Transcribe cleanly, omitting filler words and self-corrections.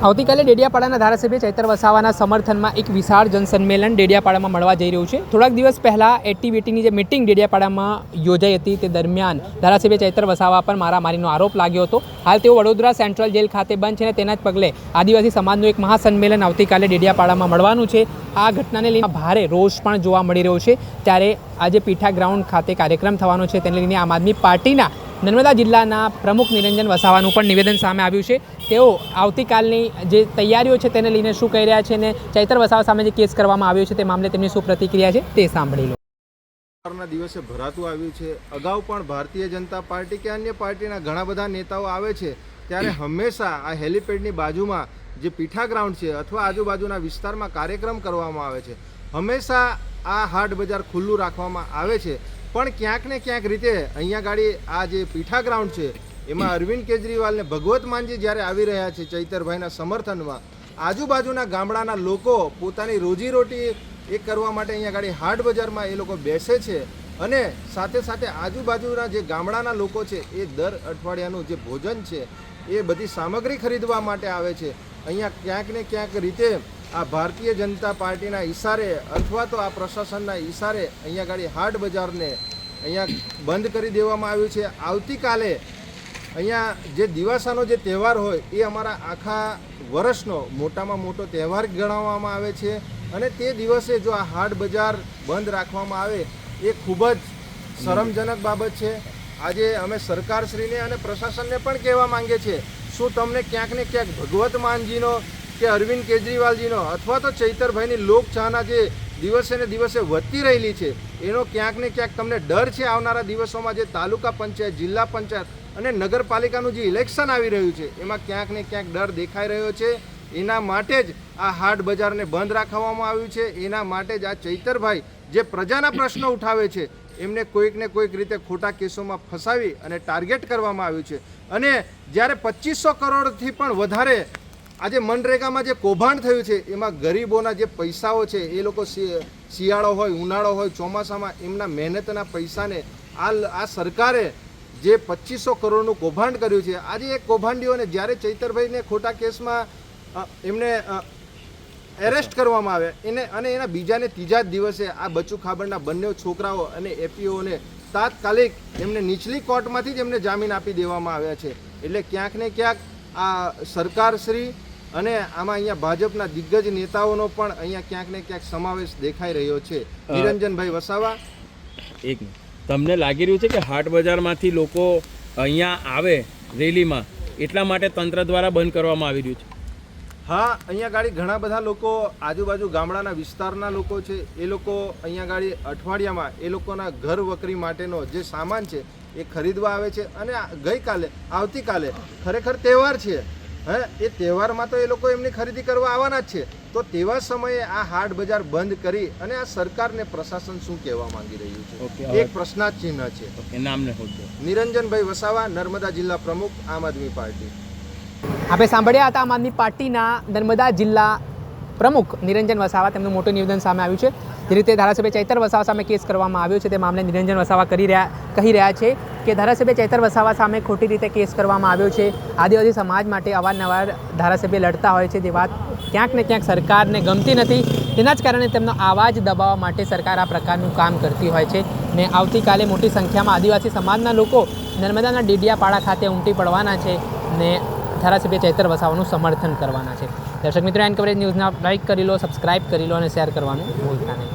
આવતીકાલે ડેડિયાપાડાના ધારાસભ્ય ચૈતર વસાવાના સમર્થનમાં એક વિશાળ જનસંમેલન ડેડિયાપાડામાં મળવા જઈ રહ્યું છે। થોડાક દિવસ પહેલાં એટીબીટીની જે મિટિંગ ડેડિયાપાડામાં યોજાઈ હતી તે દરમિયાન ધારાસભ્ય ચૈતર વસાવા પર મારામારીનો આરોપ લાગ્યો હતો। હાલ તેઓ વડોદરા સેન્ટ્રલ જેલ ખાતે બંધ છે અને તેના જ પગલે આદિવાસી સમાજનું એક મહાસંમેલન આવતીકાલે ડેડિયાપાડામાં મળવાનું છે। આ ઘટનાને લઈને ભારે રોષ પણ જોવા મળી રહ્યો છે। ત્યારે આજે પીઠા ગ્રાઉન્ડ ખાતે કાર્યક્રમ થવાનો છે, તેને લઈને આમ આદમી પાર્ટીના નર્મદા જિલ્લાના પ્રમુખ નિરંજન વસાવાનું પણ નિવેદન સામે આવ્યું છે। તેઓ આવતીકાલની જે તૈયારીઓ છે તેને લઈને શું કહી રહ્યા છે અને ચૈતર વસાવા સામે જે કેસ કરવામાં આવ્યો છે તે મામલે તેમની શું પ્રતિક્રિયા છે તે સાંભળી લો। દિવસે ભરાતું આવ્યું છે। અગાઉ પણ ભારતીય જનતા પાર્ટી કે અન્ય પાર્ટીના ઘણા બધા નેતાઓ આવે છે ત્યારે હંમેશા આ હેલિપેડની બાજુમાં જે પીઠા ગ્રાઉન્ડ છે અથવા આજુબાજુના વિસ્તારમાં કાર્યક્રમ કરવામાં આવે છે। હંમેશા આ હાટ બજાર ખુલ્લું રાખવામાં આવે છે, પણ ક્યાંક ને ક્યાંક રીતે અહીંયા ગાડી આ જે પીઠા ગ્રાઉન્ડ છે એમાં અરવિંદ કેજરીવાલ ને ભગવત માનજી જ્યારે આવી રહ્યા છે ચૈતરભાઈના સમર્થનમાં, આજુબાજુના ગામડાના લોકો પોતાની રોજીરોટી એ કરવા માટે અહીંયા ગાડી હાટ બજારમાં એ લોકો બેસે છે અને સાથે સાથે આજુબાજુના જે ગામડાના લોકો છે એ દર અઠવાડિયાનું જે ભોજન છે એ બધી સામગ્રી ખરીદવા માટે આવે છે। અહીંયા ક્યાંક ને ક્યાંક રીતે આ ભારતીય જનતા પાર્ટીના ઈશારે અથવા તો આ પ્રશાસનના ઈશારે અહીંયા ગાડી હાટ બજારને અહીંયા બંધ કરી દેવામાં આવ્યું છે। આવતીકાલે અહીંયા જે દિવાસાનો જે તહેવાર હોય એ અમારા આખા વર્ષનો મોટામાં મોટો તહેવાર ગણવામાં આવે છે અને તે દિવસે જો આ હાટ બજાર બંધ રાખવામાં આવે એ ખૂબ જ શરમજનક બાબત છે। આજે અમે સરકારશ્રીને અને પ્રશાસનને પણ કહેવા માંગીએ છીએ, શું તમને ક્યાંક ને ક્યાંક ભગવત માનજીનો કે અરવિંદ કેજરીવાલજીનો અથવા તો ચૈતરભાઈની લોકચાહના જે દિવસે ને દિવસે વધતી રહેલી છે એનો ક્યાંક ને ક્યાંક તમને ડર છે? આવનારા દિવસોમાં જે તાલુકા પંચાયત, જિલ્લા પંચાયત અને નગરપાલિકાનું જે ઇલેક્શન આવી રહ્યું છે એમાં ક્યાંક ને ક્યાંક ડર દેખાઈ રહ્યો છે। એના માટે જ આ હાટ બજારને બંધ રાખવામાં આવ્યું છે। એના માટે જ આ ચૈતરભાઈ જે પ્રજાના પ્રશ્નો ઉઠાવે છે એમને કોઈક ને કોઈક રીતે ખોટા કેસોમાં ફસાવી અને ટાર્ગેટ કરવામાં આવ્યું છે। અને જ્યારે 2500 કરોડથી પણ વધારે આજે મનરેગામાં જે કૌભાંડ થયું છે એમાં ગરીબોના જે પૈસાઓ છે એ લોકો શિયાળો હોય, ઉનાળો હોય, ચોમાસામાં એમના મહેનતના પૈસાને આ સરકારે જે 2500 કરોડનું કૌભાંડ કર્યું છે, આજે એ કૌભાંડીઓને જ્યારે ચૈતરભાઈને ખોટા કેસમાં એમને એરેસ્ટ કરવામાં આવે અને એના બીજા ને ત્રીજા જ દિવસે આ બચુ ખાબડના બંને છોકરાઓ અને એપીઓને તાત્કાલિક એમને નીચલી કોર્ટમાંથી જ એમને જામીન આપી દેવામાં આવ્યા છે। એટલે ક્યાંક ને ક્યાંક આ સરકારશ્રી અને આમાં અહીંયા ભાજપના દિગ્ગજ નેતાઓનો પણ અહીંયા ક્યાંક ને ક્યાંક સમાવેશ દેખાઈ રહ્યો છે। નિરંજનભાઈ વસાવા, એક તમને લાગી રહ્યું છે કે હાટ બજારમાંથી લોકો અહીંયા આવે રેલીમાં એટલા માટે તંત્ર દ્વારા બંધ કરવામાં આવી રહ્યું છે? હા, અહીંયા ગાડી ઘણા બધા લોકો આજુબાજુ ગામડાના વિસ્તારના લોકો છે એ લોકો અહીંયા ગાડી અઠવાડિયામાં એ લોકોના ઘર વકરી માટેનો જે સામાન છે એ ખરીદવા આવે છે અને આવતીકાલે ખરેખર તહેવાર છે, એ તહેવારમાં તો એ લોકો એમની ખરીદી કરવા આવવાના જ છે। તો તેવા સમયે આ હાટ બજાર બંધ કરી અને આ સરકારને પ્રશાસન શું કહેવા માંગી રહ્યું છે એક પ્રશ્નાર્થ ચિહ્ન છે। નિરંજનભાઈ વસાવા, નર્મદા જિલ્લા પ્રમુખ, આમ આદમી પાર્ટી। આપણે સાંભળ્યા હતા આમ આદમી પાર્ટીના નર્મદા જિલ્લા પ્રમુખ નિરંજન વસાવા, તેમનું મોટું નિવેદન સામે આવ્યું છે। જે રીતે ધારાસભ્ય ચૈતર વસાવા સામે કેસ કરવામાં આવ્યો છે તે મામલે નિરંજન વસાવા કહી રહ્યા છે કે ધારાસભ્ય ચૈતર વસાવા સામે ખોટી રીતે કેસ કરવામાં આવ્યો છે। આદિવાસી સમાજ માટે અવારનવાર ધારાસભ્ય લડતા હોય છે, જે વાત ક્યાંક ને ક્યાંક સરકારને ગમતી નથી। તેના જ કારણે તેમનો અવાજ દબાવવા માટે સરકાર આ પ્રકારનું કામ કરતી હોય છે ને આવતીકાલે મોટી સંખ્યામાં આદિવાસી સમાજના લોકો નર્મદાના ડેડિયાપાડા ખાતે ઉમટી પડવાના છે ને ધારાસભ્ય ચૈતર વસાવાનું સમર્થન કરવાના છે। દર્શક મિત્રો, એન કવરેજ ન્યૂઝના લાઇક કરી લો, સબસ્ક્રાઇબ કરી લો અને શેર કરવાનું ભૂલતા નહીં।